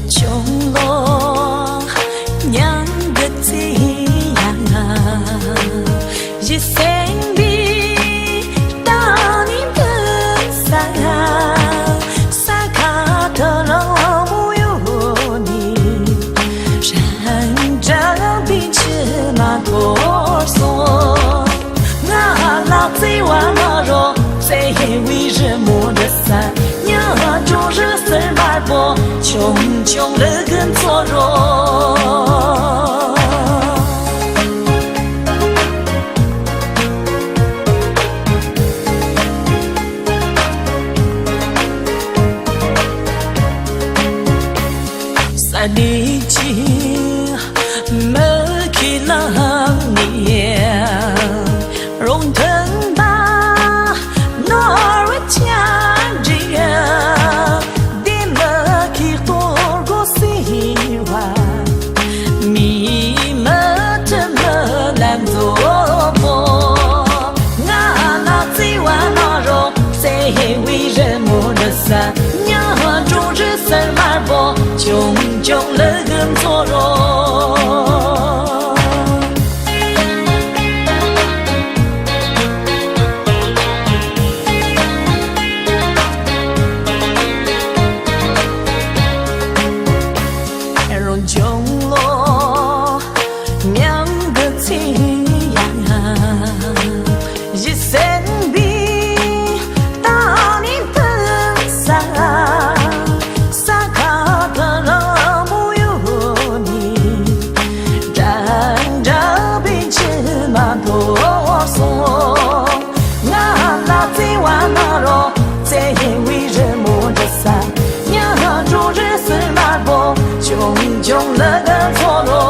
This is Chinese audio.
穷咯，娘个这样，一生比当你更傻，傻卡特了不有你，山着比起那多索，那老贼娃那着，谁为什么的散？娘就是事儿买不，穷了跟做肉。三里地没去浪年，容腾吧那儿家人，地没去多过西湾，米没这么难做不，俺那最晚那肉，谁为人么的散？娘住着三万不，穷了跟做肉。穷咯，娘个这样，一生比当你更傻，傻卡特了不有你，站着比起那多索，俺那最晚那肉，最为人么的散，娘住着是那不。穷了个错落。